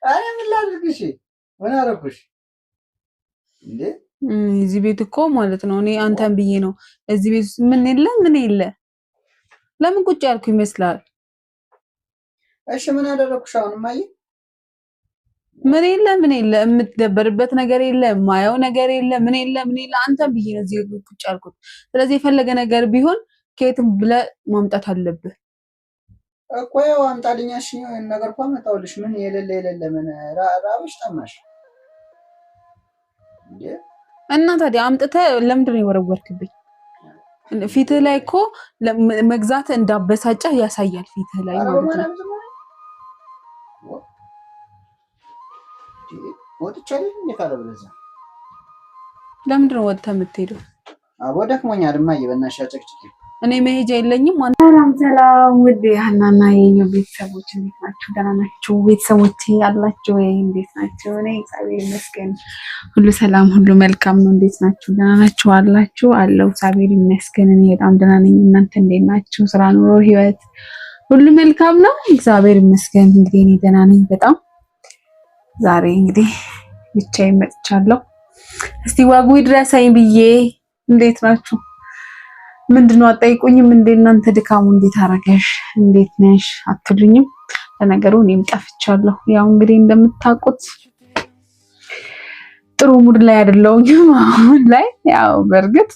አይ ምን ላድርግሽ? ምን አደረኩሽ እንዴ? እዚህ ቤት እኮ ማለት ነው እኔ አንተን ብዬ ነው እዚህ ቤት ውስጥ ምን የለ ለምን ቁጭ ያልኩ ይመስላል? እሺ ምን አደረኩሽ? አሁን ማይ ምን የለ የምትደበርበት ነገር የለ ማየው ነገር የለ ምን የለ አንተን ብዬ ነው እዚህ ቁጭ ያልኩት። ስለዚህ የፈለገ ነገር ቢሆን ከየትም ብለህ ማምጣት አለብህ እኮ። ያው አምጣልኛሽ ነገር እኮ አመጣሁልሽ። ምን የሌለ ምን ራብሽ ጠማሽ እንዴ? እና ታዲያ አምጥተህ ለምንድን ነው የወረወርክብኝ? ፊትህ ላይ እኮ መግዛት እንዳበሳጨህ ያሳያል ፊትህ ላይ ማለት ነው። ወጥቻለሁ እንዴ? ካለበለዛ ለምንድን ነው ወጥተህ የምትሄደው? አቦ ደክሞኛል እማዬ፣ በእናትሽ አጨቅጭቂ። እኔ መሄጃ የለኝም። ሰላም ውድ ሀናና የኛ ቤተሰቦች እንዴት ናችሁ? ደህና ናችሁ? ቤተሰቦቼ አላችሁ ወይ? እንዴት ናችሁ? እኔ እግዚአብሔር ይመስገን ሁሉ ሰላም፣ ሁሉ መልካም ነው። እንዴት ናችሁ? ደህና ናችሁ? አላችሁ? አለው እግዚአብሔር ይመስገን እኔ በጣም ደህና ነኝ። እናንተ እንዴት ናችሁ? ስራ፣ ኑሮ፣ ህይወት ሁሉ መልካም ነው? እግዚአብሔር ይመስገን እንግዲህ እኔ ደህና ነኝ በጣም። ዛሬ እንግዲህ ብቻዬን መጥቻለሁ። እስቲ ዋጉ ይድረሰኝ ብዬ እንዴት ናችሁ? ምንድነው አጠይቁኝም እንዴ እናንተ? ድካሙ እንዴት አረገሽ እንዴት ነሽ አትሉኝም? ለነገሩ እኔም ጠፍቻለሁ። ያው እንግዲህ እንደምታውቁት ጥሩ ሙድ ላይ አይደለሁም አሁን ላይ። ያው በእርግጥ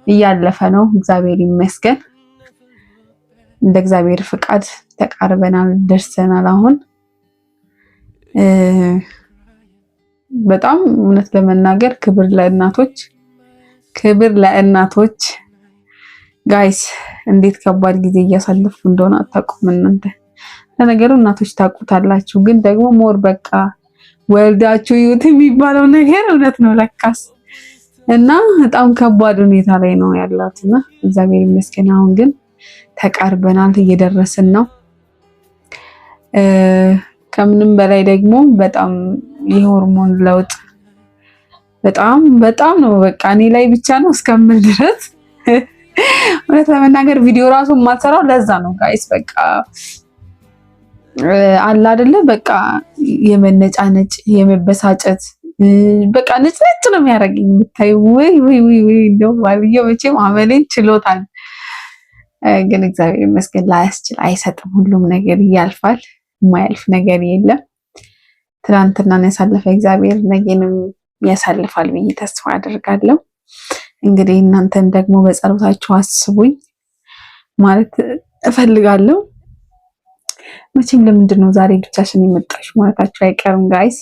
እያለፈ ነው እግዚአብሔር ይመስገን። እንደ እግዚአብሔር ፍቃድ ተቃርበናል፣ ደርሰናል። አሁን በጣም እውነት ለመናገር ክብር ለእናቶች ጋይስ፣ እንዴት ከባድ ጊዜ እያሳለፉ እንደሆነ አታውቁም እናንተ። ለነገሩ እናቶች ታውቁታላችሁ፣ ግን ደግሞ ሞር በቃ ወልዳችሁ ይዩት የሚባለው ነገር እውነት ነው ለካስ። እና በጣም ከባድ ሁኔታ ላይ ነው ያላትና እግዚአብሔር ይመስገን አሁን ግን ተቃርበናል፣ እየደረስን ነው። ከምንም በላይ ደግሞ በጣም የሆርሞን ለውጥ በጣም ነው በቃ እኔ ላይ ብቻ ነው እስከምል ድረስ እውነት ለመናገር ቪዲዮ ራሱ የማልሰራው ለዛ ነው ጋይስ። በቃ አላ አይደለ በቃ የመነጫነጭ የመበሳጨት በቃ ነጭ ነው የሚያደርገኝ ብታይ። ወይ እንደው ባልየው መቼም አመሌን ችሎታል። ግን እግዚአብሔር ይመስገን ላያስችል አይሰጥም። ሁሉም ነገር ያልፋል፣ የማያልፍ ነገር የለም። ትናንትናን ያሳለፈ እግዚአብሔር ነገንም ያሳልፋል ብዬ ተስፋ አደርጋለሁ። እንግዲህ እናንተን ደግሞ በጸሎታችሁ አስቡኝ ማለት እፈልጋለሁ። መቼም ለምንድን ነው ዛሬ ብቻሽን የመጣሽ ማለታችሁ አይቀርም ጋይስ።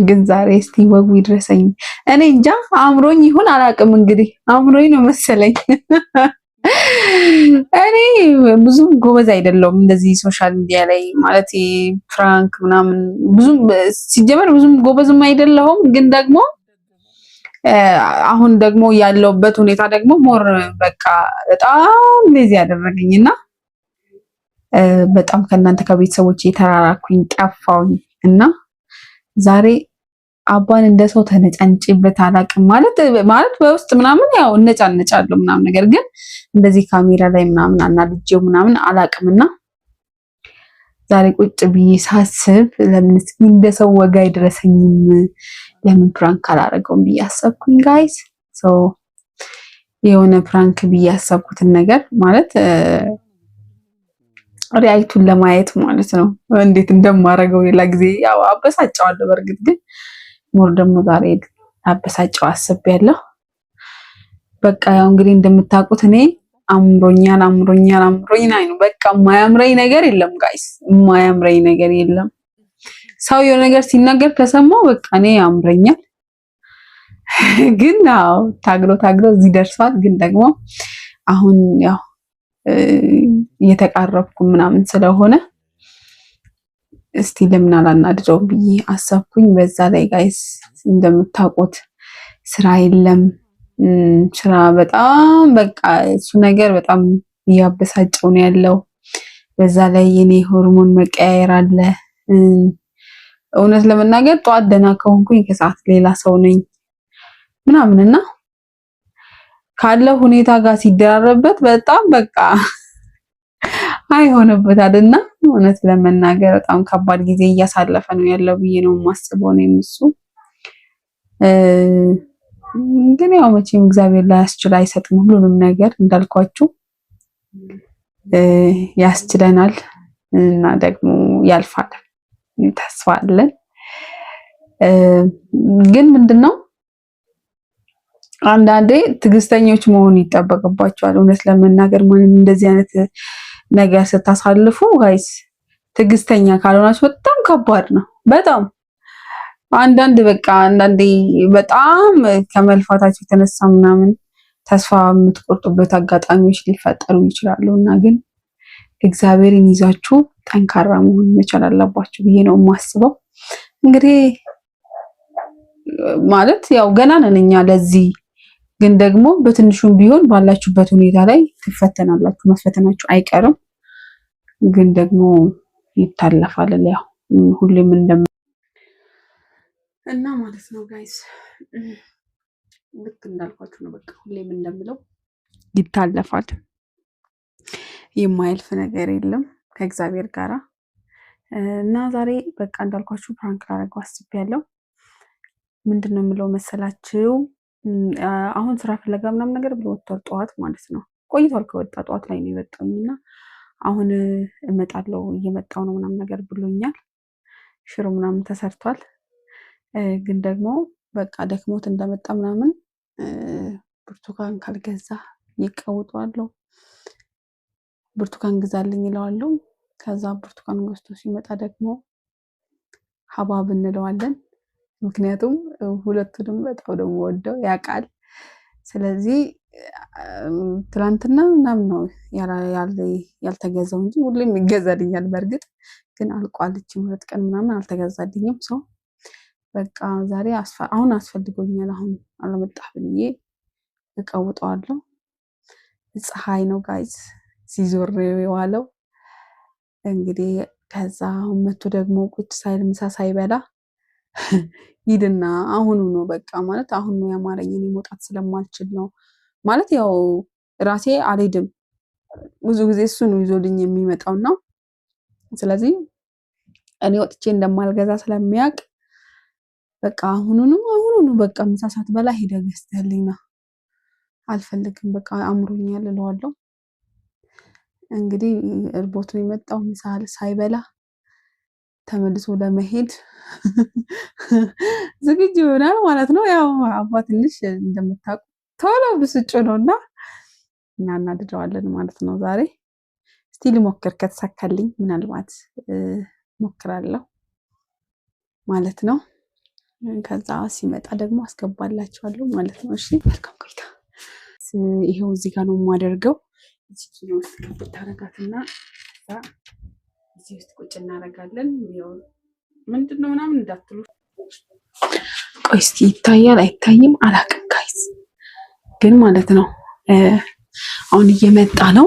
ግን ዛሬ እስቲ ወጉ ይድረሰኝ። እኔ እንጃ አምሮኝ ይሁን አላውቅም፣ እንግዲህ አምሮኝ ነው መሰለኝ። እኔ ብዙም ጎበዝ አይደለሁም እንደዚህ ሶሻል ሚዲያ ላይ ማለት ፍራንክ ምናምን ብዙም ሲጀመር ብዙም ጎበዝም አይደለሁም። ግን ደግሞ አሁን ደግሞ ያለውበት ሁኔታ ደግሞ ሞር በቃ በጣም ሌዚ ያደረገኝና በጣም ከእናንተ ከቤተሰቦች የተራራኩኝ ጠፋውኝ እና ዛሬ አባን እንደ ሰው ተነጫንጭበት አላውቅም። ማለት በውስጥ ምናምን ያው እነጫነጫለሁ ምናምን ነገር ግን እንደዚህ ካሜራ ላይ ምናምን አናድጄው ምናምን አላውቅምና ዛሬ ቁጭ ብዬ ሳስብ ለምን እንደ ሰው ወጋ አይድረሰኝም ለምን ፕራንክ አላረገውም ብዬ አሰብኩኝ ጋይስ። የሆነ ፕራንክ ብዬ ያሰብኩትን ነገር ማለት ሪያክቱን ለማየት ማለት ነው እንዴት እንደማረገው ሌላ ጊዜ ያው አበሳጨዋለሁ። በእርግጥ ግን ሞር ደግሞ ዛሬ አበሳጨው አስቤያለሁ። በቃ ያው እንግዲህ እንደምታውቁት እኔ አምሮኛል ነው በቃ የማያምረኝ ነገር የለም ጋይስ፣ የማያምረኝ ነገር የለም። ሰው የሆነ ነገር ሲናገር ከሰማው በቃ እኔ ያምረኛል። ግን ያው ታግሎ እዚህ ደርሷል። ግን ደግሞ አሁን ያው እየተቃረብኩ ምናምን ስለሆነ እስቲ ለምን አላናድደውም ብዬ አሰብኩኝ። በዛ ላይ ጋይስ እንደምታውቁት ስራ የለም። ስራ በጣም በቃ እሱ ነገር በጣም እያበሳጨው ነው ያለው። በዛ ላይ የኔ ሆርሞን መቀያየር አለ። እውነት ለመናገር ጠዋት ደህና ከሆንኩኝ ከሰዓት ሌላ ሰው ነኝ ምናምንና ካለው ሁኔታ ጋር ሲደራረብበት በጣም በቃ አይሆንበታልና እውነት ለመናገር በጣም ከባድ ጊዜ እያሳለፈ ነው ያለው ብዬ ነው የማስበው ነው የምሱ ግን ያው መቼም እግዚአብሔር ላይ ያስችል አይሰጥም ሁሉንም ነገር እንዳልኳችሁ ያስችለናል እና ደግሞ ያልፋል ተስፋ አለን ግን ምንድነው አንዳንዴ ትግስተኞች መሆን ይጠበቅባቸዋል እውነት ለመናገር ማለት እንደዚህ አይነት ነገር ስታሳልፉ ጋይስ ትግስተኛ ካልሆናችሁ በጣም ከባድ ነው በጣም አንዳንዴ በጣም ከመልፋታችሁ የተነሳ ምናምን ተስፋ የምትቆርጡበት አጋጣሚዎች ሊፈጠሩ ይችላሉና ግን እግዚአብሔርን ይዛችሁ ጠንካራ መሆን መቻል አለባችሁ ብዬ ነው የማስበው እንግዲህ ማለት ያው ገና ነን እኛ ለዚህ ግን ደግሞ በትንሹም ቢሆን ባላችሁበት ሁኔታ ላይ ትፈተናላችሁ መፈተናችሁ አይቀርም ግን ደግሞ ይታለፋል ያው ሁሌም እና ማለት ነው ጋይስ ልክ እንዳልኳችሁ ነው በቃ ሁሌም እንደምለው ይታለፋል የማይልፍ ነገር የለም ከእግዚአብሔር ጋራ እና ዛሬ በቃ እንዳልኳችሁ ፕራንክ ላደርገው አስቤያለሁ ምንድነው የምለው መሰላችሁ አሁን ስራ ፍለጋ ምናምን ነገር ብሎ ወጥቷል ጠዋት ማለት ነው ቆይቷል ከወጣ ጠዋት ላይ ነው የወጣውና አሁን እመጣለሁ እየመጣው ነው ምናምን ነገር ብሎኛል ሽሮ ምናምን ተሰርቷል ግን ደግሞ በቃ ደክሞት እንደመጣ ምናምን ብርቱካን ካልገዛ ይቀውጣለሁ ብርቱካን ግዛልኝ ይለዋለሁ ከዛ ብርቱካን ገዝቶ ሲመጣ ደግሞ ሐባብ እንለዋለን ምክንያቱም ሁለቱንም በጣም ደግሞ ወደው ያቃል ስለዚህ ትላንትና ምናምን ነው ያልተገዛው እንጂ ሁሌም ይገዛልኛል በርግጥ ግን አልቋልች ሁለት ቀን ምናምን አልተገዛልኝም ሰው በቃ ዛሬ አሁን አስፈልጎኛል አሁን አለመጣህ ብዬ እቀውጣለሁ ፀሐይ ነው ጋይስ ሲዞር የዋለው እንግዲህ ከዛ መጥቶ ደግሞ ቁጭ ሳይል ምሳ ሳይበላ ይድና አሁኑ ነው በቃ ማለት አሁን ነው ያማረኝን መውጣት ስለማልችል ነው ማለት ያው ራሴ አልሄድም ብዙ ጊዜ እሱ ነው ይዞልኝ የሚመጣውና ስለዚህ እኔ ወጥቼ እንደማልገዛ ስለሚያቅ በቃ አሁኑ ነው በቃ ምሳ ሰዓት በላ ሄደ ገዝተልኝና አልፈልግም በቃ አምሮኛል እለዋለሁ እንግዲህ እርቦት ነው የመጣው ምሳ ሳይበላ ተመልሶ ለመሄድ ዝግጁ ይሆናል ማለት ነው ያው አባት ትንሽ እንደምታውቁ ቶሎ ብስጭ ነውና እናናድደዋለን ማለት ነው ዛሬ እስቲ ልሞክር ከተሳካልኝ ምናልባት ሞክራለሁ ማለት ነው ከዛ ሲመጣ ደግሞ አስገባላችኋለሁ ማለት ነው እሺ መልካም ቆይታ ይሄው እዚህ ጋር ነው የማደርገው እዚህ ኪሎ ውስጥ ታረጋትና እዚህ ውስጥ ቁጭ እናደርጋለን ያው ምንድነው ምናምን እንዳትሉ ቆይ እስኪ ይታያል አይታይም አላውቅም ጋይስ ግን ማለት ነው አሁን እየመጣ ነው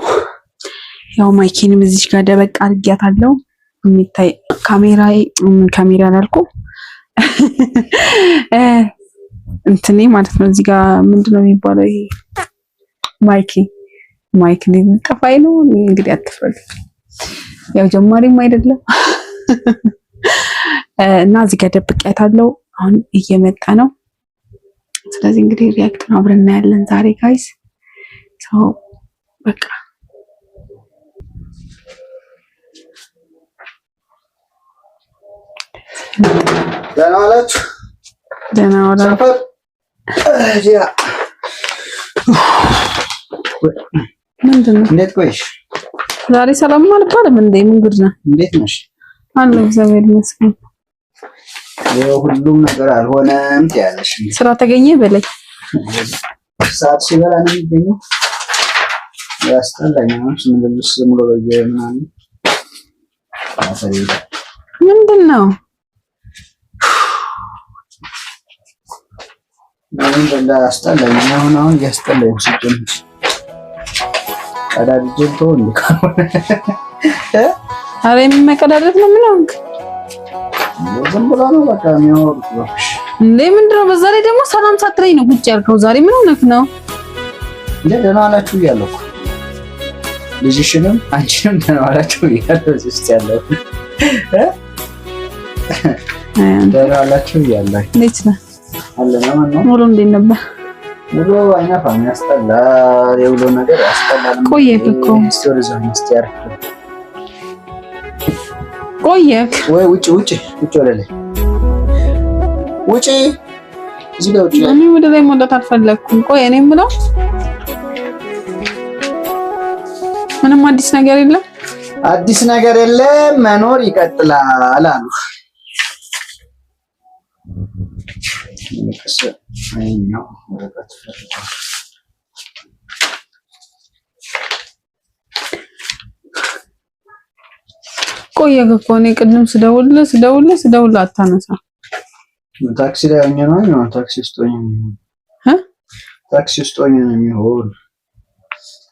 ያው ማይኪንም እዚህ ጋር ደበቅ አድርጊያታለሁ የሚታይ ካሜራ አላልኩ እንትኔ ማለት ነው እዚህ ጋር ምንድነው የሚባለው ይሄ ማይክ ጠፋይ ነው እንግዲህ አትፈል ያው ጀማሪም አይደለም እና እዚህ ጋር ደብቄያታለሁ አሁን እየመጣ ነው ስለዚህ እንግዲህ ሪአክት አብረን እናያለን ዛሬ ጋይስ ሰው በቃ ደህና ዋላችሁ ምንድነው እንዴት ቆይሽ ዛሬ ሰላም አልባልም እንዴ ምን ጉድ ነው እንዴት ነሽ አለ እግዚአብሔር ይመስገን ያው ሁሉም ነገር አልሆነም ያለሽ ስራ ተገኘ በላይ ሰዓት ሲበላ ነው የሚገኘው ያስጠላኝ ነው ስምልስ ሙሉ በየምናምን ምንድነው ምን እንዳስጠላኝ አሁን ያስጠላኝ ሲጀምር ቀዳድጀቶ አረ የሚመቀዳደት ነው ምን ሆንክ ዝም ብላ ነው በቃ የሚያወሩት እባክሽ እንዴ ምንድነው በዛ ላይ ደግሞ ሰላም ሳትለኝ ነው ቁጭ ያልከው ዛሬ ምን ሆነክ ነው እንዴ ደህና ናችሁ እያለሁ ልጅሽንም አንቺንም ተናዋላችሁ እያለሁ እዚህ ውስጥ ያለው ተናዋላችሁ እያለሁ እንዴት ነህ? አለና ማነው ሙሉ እንዴት ነበር? ሙሉ አይናፋም፣ ያስጠላል። የውሎ ነገር ያስጠላል። ቆየህ እኮ ስቶሪዝ ሚስቴር ቆየህ ወይ? ውጪ ወለለ ውጪ። እዚህ ጋር ውጪ። እኔ ወደ ላይ መውጣት አልፈለኩም። ቆይ እኔ የምለው ምንም አዲስ ነገር የለም። አዲስ ነገር የለም፣ መኖር ይቀጥላል አሉ። ቆየህ እኮ እኔ ቅድም ስደውልልህ አታነሳ። ታክሲ ላይ ሆኜ ነው። ታክሲ ውስጥ ሆኜ ነው የሚሆን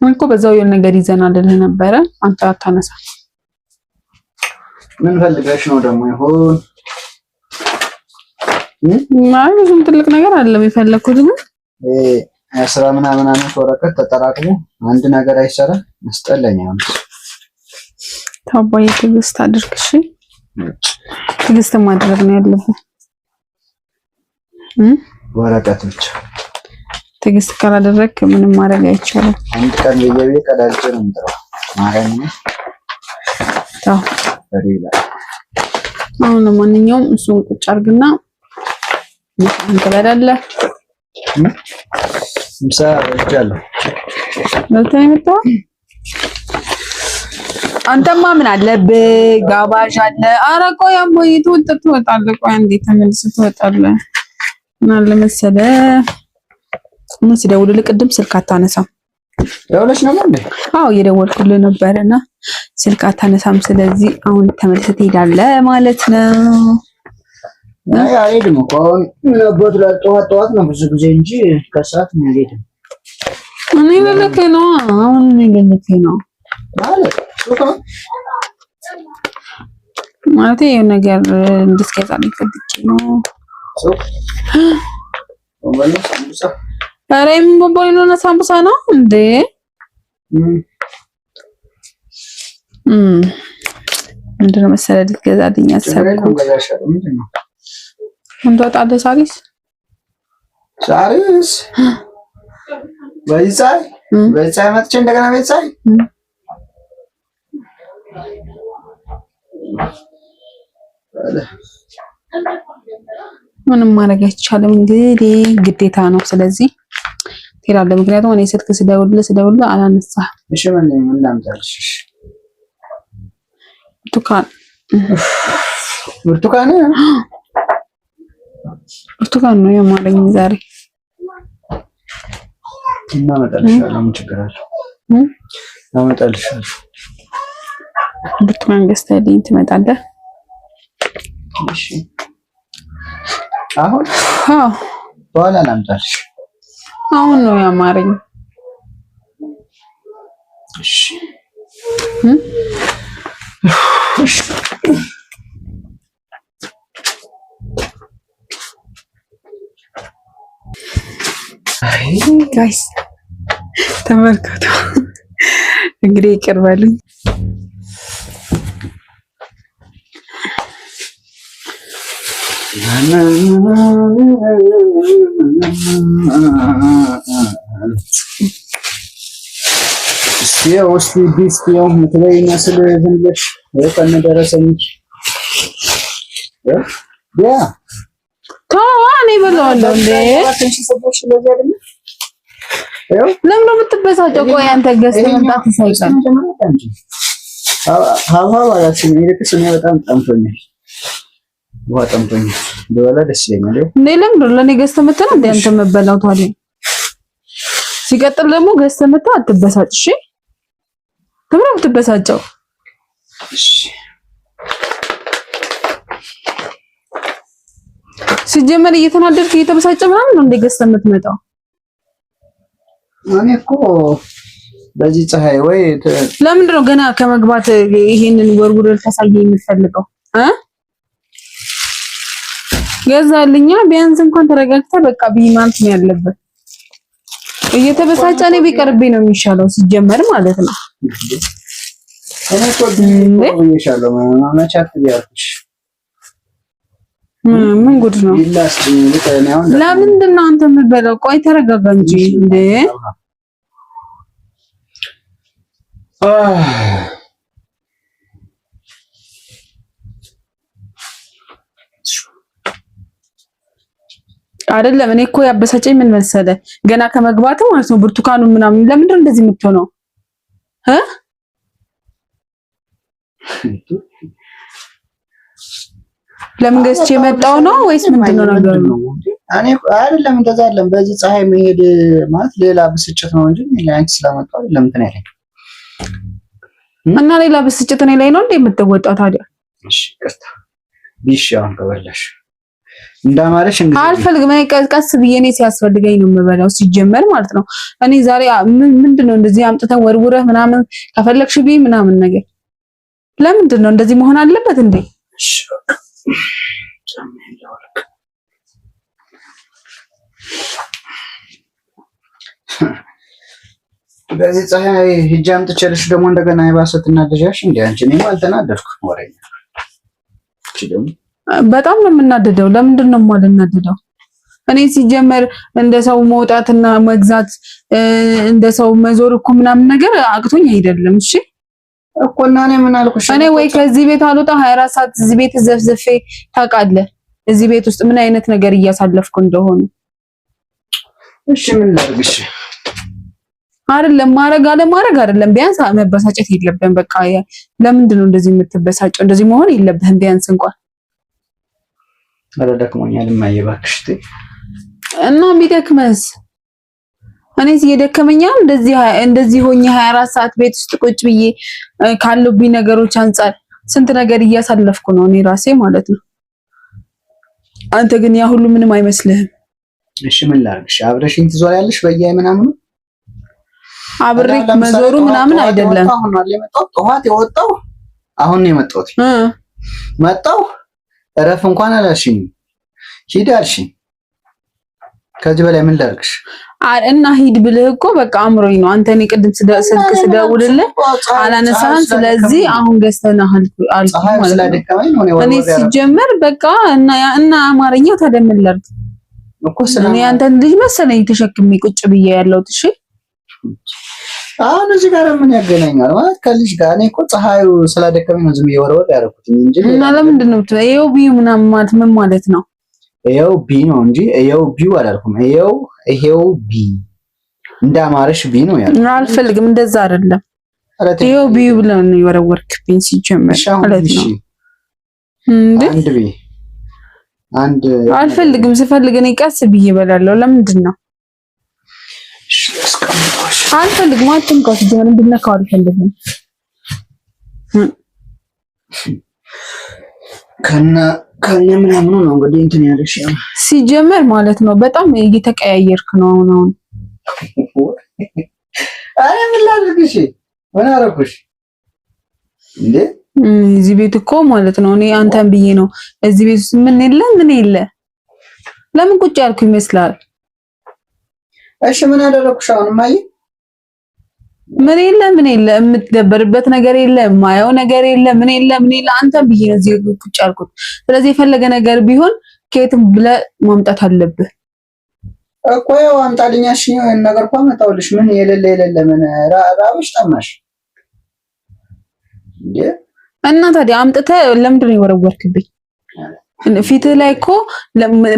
እኮ በዛው የሆነ ነገር ይዘን አይደል ነበረ። አንተ አታነሳ። ምን ፈልገሽ ነው ደግሞ ይሆን? ማይ ብዙም ትልቅ ነገር አይደለም የፈለኩት፣ ግን የስራ ምናምን አመት ወረቀት ተጠራቅሞ አንድ ነገር አይሰራ ያስጠላኛል። ታባይ ትዕግስት አድርግ እሺ። ትዕግስት ማድረግ ነው ያለብህ። ወረቀቶች ትዕግስት ካላደረክ ምንም ማድረግ አይቻልም። አንድ ቀን በየቤት ቀዳጅ ነው የምጠራው ማረኝ ነው ታው በሪላ። አሁን ለማንኛውም እሱን ቁጭ አድርግና እንበላለን። ምሳ ወጥቻለሁ። ለታይ መጣ። አንተማ ምን አለብህ? ጋባዥ አለ። ኧረ ቆይ አሞኝ ትወጣለህ። ቆይ አንዴ ተመልሰህ ትወጣለህ። ምን አለ መሰለህ ምን ሲደውልልህ ቅድም ስልክ አታነሳም። ደውለሽ ነበር እንዴ? አዎ እየደወልኩልህ ነበርና ስልክ አታነሳም። ስለዚህ አሁን ተመልሰህ ትሄዳለህ ማለት ነው። አይ አይደለም እኮ ነበር ጠዋት ነው ብዙ ጊዜ እንጂ ከሰዓት ምን ሄደ? እኔ ልልክ ነው። አሁን እኔ ልልክ ነው ማለት ይሄ ነገር እንድትገዛልኝ ፈልጌ ነው። ኧረ ምን ቦምቦሊኖ እና ሳምቡሳ ነው እንዴ? ምንድነው መሰለህ ልትገዛልኝ ያሰብኩት? ምን ትወጣለህ? ሳሪስ በይጻይ መጥቼ እንደገና በይጻይ ምንም ማድረግ አይቻልም። እንግዲህ ግዴታ ነው። ስለዚህ ትሄዳለህ። ምክንያቱም እኔ ስልክ ስደውልልህ አላነሳህም። እሺ ምን ላምጣልሽ? ብርቱካን ነው የማለኝ ዛሬ። እናመጣልሻለሁ። ምን ችግር አለው? እናመጣልሻለሁ። ብርቱካን ገዝተህልኝ ትመጣለህ? እሺ አሁን በኋላ ላምጣልሽ። አሁን ነው ያማረኝ። እሺ ጋይስ ተመልከቱ እንግዲህ ይቅር በሉኝ። እስቲ ዲስቲው ምትበይ መስል ዝም ብለሽ ወጣን ደረሰኝ ያ ታዋኔ በለዋለሁ እንዴ ለምን ነው የምትበሳጨው? ቆይ አንተ ገዝተህ መምጣት ሳይቀር ሀዋ ማለት ነው። ይልቅስ እኔ በጣም ጠምቶኛል፣ ውሃ ጠምቶኛል። በኋላ ደስ ይለኛል። እንዴ ለምን ነው ለኔ ገዝተህ መጥተህ እንዴ አንተ መበላው ታዲያ? ሲቀጥል ደግሞ ገዝተህ መጥተህ አትበሳጭ እሺ። ለምን ነው የምትበሳጨው? እሺ ሲጀመር እየተናደድክ እየተበሳጨ ምናምን ነው እንደ ገዝተህ የምትመጣው? እኔ እኮ በዚህ ፀሐይ ወይ ለምንድን ነው ገና ከመግባት ይሄንን ወርውረህ ታሳየኝ የምትፈልገው? ገዛልኛ ቢያንስ እንኳን ተረጋግተህ በቃ ቢማንት ነው ያለበት። እየተበሳጨ እኔ ቢቀርብኝ ነው የሚሻለው ሲጀመር ማለት ነው። እኔ እኮ ብዬሻለሁ መቻት ያልኩሽ ምን ጉድ ነው? ለምንድን ነው አንተ የምትበላው? ቆይ ተረጋጋ እንጂ እንዴ። አይደለም እኔ እኮ ያበሳጨኝ ምን መሰለህ፣ ገና ከመግባቱ ማለት ነው ብርቱካኑ ምናምን ለምንድን ነው እንደዚህ የምትሆነው? ለምን ገዝቼ የመጣው ነው ወይስ ምንድነው ነገሩ? እኔ አይደለም እንደዛ አይደለም። በዚህ ፀሐይ መሄድ ማለት ሌላ ብስጭት ነው እንጂ አንቺ ስለመጣው አይደለም እንትን ያለኝ እና ሌላ ብስጭት እኔ ላይ ነው እንዴ የምትወጣው ታዲያ? እሺ ቀስታ ቢሽ አሁን ከበላሽ እንዳማረሽ እንግዲህ አልፈልግም። እኔ ቀስ ብዬ እኔ ሲያስፈልገኝ ነው የምበላው ሲጀመር ማለት ነው። እኔ ዛሬ ምንድነው እንደዚህ አምጥተን ወርውረህ ምናምን ከፈለግሽ ቢ ምናምን ነገር ለምንድን ነው እንደዚህ መሆን አለበት እንዴ? እሺ በዚህ ፀሐይ ሂጅ አምጥቼልሽ ደግሞ እንደገና የባሰት እናደጃሽ እንዴ? አንቺ እኔም አልተናደድኩም። ወሬኛ እቺ ደግሞ በጣም ነው የምናደደው። ለምንድን ነው የማልናደደው? እኔ ሲጀመር እንደ ሰው መውጣትና መግዛት እንደ ሰው መዞር እኮ ምናምን ነገር አቅቶኝ አይደለም። እሺ እኮ እና እኔ ምን አልኩሽ? እኔ ወይ ከዚህ ቤት አልወጣ 24 ሰዓት እዚህ ቤት ዘፍዘፌ ታውቃለህ። እዚህ ቤት ውስጥ ምን አይነት ነገር እያሳለፍኩ እንደሆነ። እሺ ምን ላድርግሽ? አይደለም ማረግ አይደለም። ቢያንስ መበሳጨት የለብህም። በቃ ለምንድን ነው እንደዚህ የምትበሳጨው? እንደዚህ መሆን የለብህም ቢያንስ እንኳን። ኧረ ደክሞኛል እማዬ እባክሽ ተይ። እና ቢደክመስ? እኔስ እየደከመኛል እንደዚህ ሆኜ 24 ሰዓት ቤት ውስጥ ቁጭ ብዬ ካሉብኝ ነገሮች አንፃር ስንት ነገር እያሳለፍኩ ነው እኔ ራሴ ማለት ነው። አንተ ግን ያ ሁሉ ምንም አይመስልህም። እሺ ምን ላድርግሽ? አብረሽኝ ትዞሪያለሽ በየአይ ምናምን አብሬክ መዞሩ ምናምን አይደለም። አሁን አለ የመጣው ጠዋት የወጣው አሁን ነው የመጣሁት። መጣሁ እረፍ እንኳን አላልሽኝ ሂድ አልሽኝ። ከዚህ በላይ ምን ላድርግሽ? እና ሂድ ብልህ እኮ በቃ አምሮኝ ነው። አንተ እኔ ቅድም ስልክ ስደውልልህ አላነሳህም። ስለዚህ አሁን ገዝተናል አልኩ ማለት ነው። እኔ ሲጀመር በቃ እና አማርኛ ተደምለርት እኮ ስለኔ አንተን ልጅ መሰለኝ ተሸክሜ ቁጭ ብዬ ያለሁት። እሺ አሁን እዚህ ጋር ምን ያገናኛል ማለት ከልጅ ጋር? እኔ እኮ ፀሐዩ ስላደከመኝ ነው ዝም ብዬ ወረወር ያደረኩት እንጂ እና ለምንድን ነው ይኸው ቢዩ ምናምን ማለት ምን ማለት ነው? ይኸው ቢ ነው እንጂ ይኸው ቢዩ አላልኩም። ይኸው ቢ እንዳማረሽ ቢ ነው ያለው። አልፈልግም፣ እንደዛ አይደለም። ይኸው ቢዩ ብለህ ነው የወረወርክብኝ ሲጀመር ማለት ነው እንዴ? አንድ አልፈልግም። ስፈልግ እኔ ቀስ ብዬ እበላለሁ። ለምንድን ነው አልፈልግም። አትንካው። ሲጀመር እንድነካው አልፈልግም። ከነ ምናምኑ ነው እንግዲህ እንትን ያለሽ ሲጀመር ማለት ነው። በጣም እየተቀያየርክ ነው አሁን። አይ ምን ላድርግሽ? ምን አደረኩሽ እንዴ? እዚህ ቤት እኮ ማለት ነው እኔ አንተን ብዬ ነው እዚህ ቤት ውስጥ ምን የለ ለምን ቁጭ ያልኩ ይመስላል? እሺ ምን አደረኩሽ? አሁን ማይ ምን የለ የምትደበርበት ነገር የለ፣ የማየው ነገር የለ፣ ምን የለ አንተን ብዬ ነው እዚህ ቁጭ ያልኩት። ስለዚህ የፈለገ ነገር ቢሆን ከየትም ብለህ ማምጣት አለብህ እኮ። ያው አምጣልኝ እሺ ነገር እኮ አመጣሁልሽ። ምን የሌለ ምን ራብሽ ጠማሽ እንዴ? እና ታዲያ አምጥተህ ለምንድን ነው የወረወርክብኝ? ፊትህ ላይ እኮ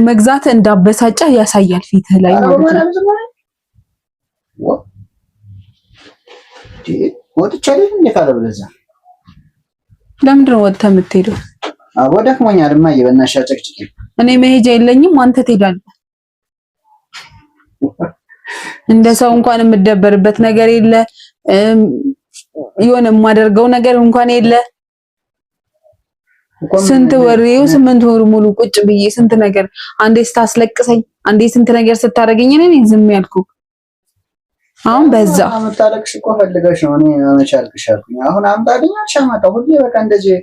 መግዛት እንዳበሳጨህ ያሳያል ፊትህ ላይ ማለት ነው። ወጥቻለሁ እንዴ? ካለ ብለዛ ለምንድን ነው ወጥተህ የምትሄደው? አቦ ደክሞኛል እማዬ በእናትሽ አጨቅጭቂ። እኔ መሄጃ የለኝም፣ አንተ ትሄዳለህ። እንደ ሰው እንኳን የምደበርበት ነገር የለ፣ የሆነ የማደርገው ነገር እንኳን የለ። ስንት ወሬው 8 ወር ሙሉ ቁጭ ብዬ ስንት ነገር አንዴ ስታስለቅሰኝ፣ አንዴ ስንት ነገር ስታደርገኝ እኔ ዝም ያልኩ። አሁን በዛ አመጣለቅሽ እኮ ፈልገሽ ነው። እኔ አመቻልክሽ አልኩኝ። አሁን አምጣልኝ አሻማጣ ሁሌ በቃ እንደዚህ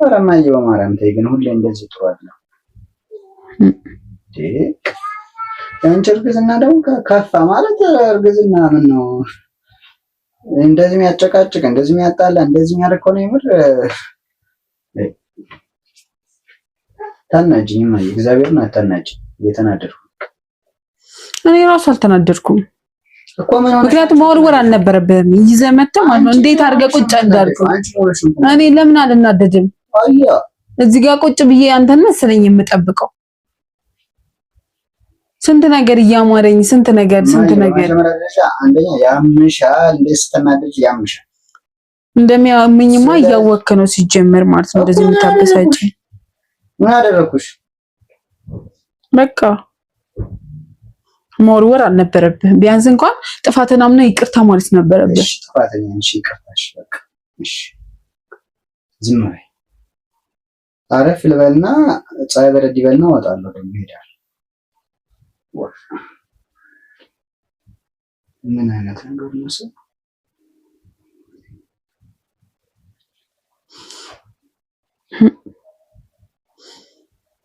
ወረማዬ በማርያም ተይ ግን ሁሌ እንደዚህ ጥሩ አይደለም እንዴ? አንቺ እርግዝና ደግሞ ከፋ ማለት እርግዝና ምን ነው? እንደዚህ የሚያጨቃጭቅ እንደዚህ የሚያጣላ እንደዚህ የሚያደርግ ከሆነ የምር ታናጅኝ ማለት እግዚአብሔርን አታናጅኝ። እየተናደድኩ እኔ ራሱ አልተናደድኩም እኮ ምክንያቱም መወርወር አልነበረብህም። ይዘህ መተህ ማለት ነው። እንዴት አድርገህ ቁጭ እንዳልኩ እኔ ለምን አልናደድም? እዚህ ጋር ቁጭ ብዬ አንተን መሰለኝ የምጠብቀው። ስንት ነገር እያማረኝ ስንት ነገር አንደኛ ያምሻል፣ እንደስተናደጅ ያምሻል። እንደሚያምኝማ እያወቅህ ነው ሲጀመር ማለት ነው። እንደዚህ የምታበሳጭ ምን አደረኩሽ? በቃ መወርወር አልነበረብህም። ቢያንስ እንኳን ጥፋትን አምነህ ይቅርታ ማለት ነበረብህ። እሺ ጥፋተኛ ነሽ፣ ይቅርታሽ በቃ እሺ። ዝም በይ አረፍ ልበልና ፀሐይ በረድ ይበልና እወጣለሁ። ደግሞ እሄዳለሁ። ምን አይነት ነገር ነው?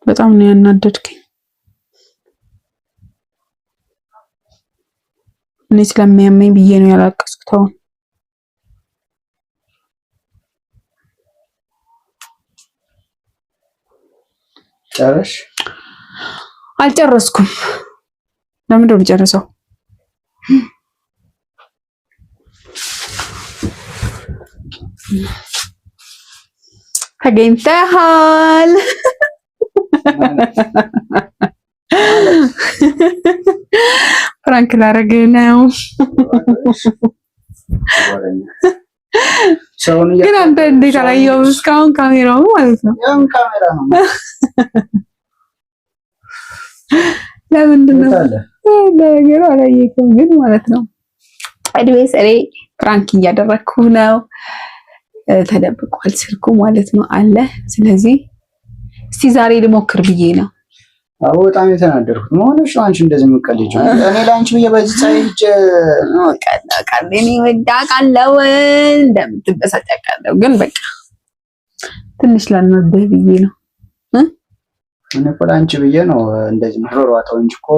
በጣም ነው ያናደድከኝ። እኔ ስለሚያመኝ ብዬ ነው ያላቀስኩት። አሁን ጨረሽ? አልጨረስኩም። ለምን ነው ልጨርሰው? ተገኝተሃል። ፍራንክ ላደርግህ ነው። ግን አንተ እንዴት አላየሁም እስካሁን ካሜራው ማለት ነው። ካሜራ ነው። ለምንድን ነው ነገሩ? አላየሁም ግን ማለት ነው። ኤኒዌይስ እኔ ፍራንክ እያደረግኩ ነው። ተደብቋል ስልኩ ማለት ነው አለ። ስለዚህ እስቲ ዛሬ ልሞክር ብዬ ነው። አዎ በጣም የተናደርኩት መሆንሽ ነው። አንቺ እንደዚህ የምትቀልጂው እኔ ላንቺ ብዬ በዚህ ሳይጅ ቀልኔ ወዳቃለው እንደምትበሳጨቃለው ግን በቃ ትንሽ ላልነብህ ብዬ ነው። እኔ እኮ ላንቺ ብዬ ነው እንደዚህ መሮሯታው እንጂ እኮ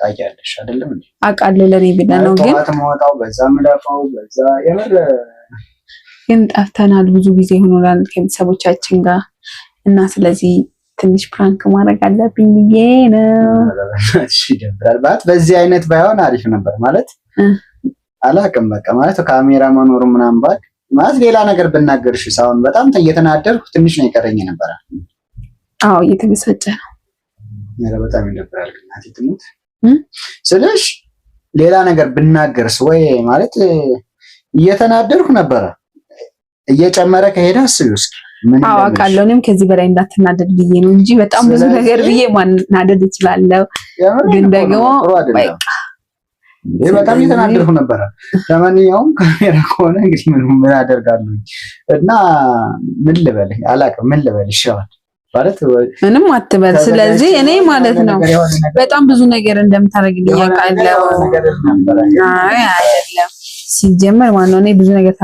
ታያለሽ አይደለም እንዴ? አውቃለሁ ለኔ ብለህ ነው። ግን ተማውጣው በዛ ምለፋው በዛ የምር ግን ጠፍተናል። ብዙ ጊዜ ሆኖናል ከቤተሰቦቻችን ጋር እና ስለዚህ ትንሽ ፕራንክ ማድረግ አለብኝ ብዬ ነው። እሺ ደብራል ባት በዚህ አይነት ባይሆን አሪፍ ነበር ማለት አላውቅም። በቃ ማለት ካሜራ መኖሩ ምናምን ባክ ማለት ሌላ ነገር ብናገርሽ ሳይሆን በጣም እየተናደርኩ ትንሽ ነው የቀረኝ ነበር። አዎ እየተበሳጨ ነው። በጣም ይደብራል። እናቴ ትሙት ስለሽ ሌላ ነገር ብናገርስ ወይ ማለት እየተናደርኩ ነበር። እየጨመረ ከሄደ አስቢው እስኪ አዎ አውቃለሁ። እኔም ከዚህ በላይ እንዳትናደድ ብዬ ነው እንጂ በጣም ብዙ ነገር ብዬ ማናደድ እችላለሁ። ግን ደግሞ በጣም እየተናደርኩ ነበር። ለማንኛውም ካሜራ ከሆነ እንግዲህ ምን አደርጋለሁ እና ምን ልበልህ አላውቅም። ምን ልበልሽ ማለት ምንም አትበል። ስለዚህ እኔ ማለት ነው በጣም ብዙ ነገር እንደምታደርግልኝ አውቃለሁ። አይ አይደለም ሲጀመር ማነው እኔ ብዙ ነገር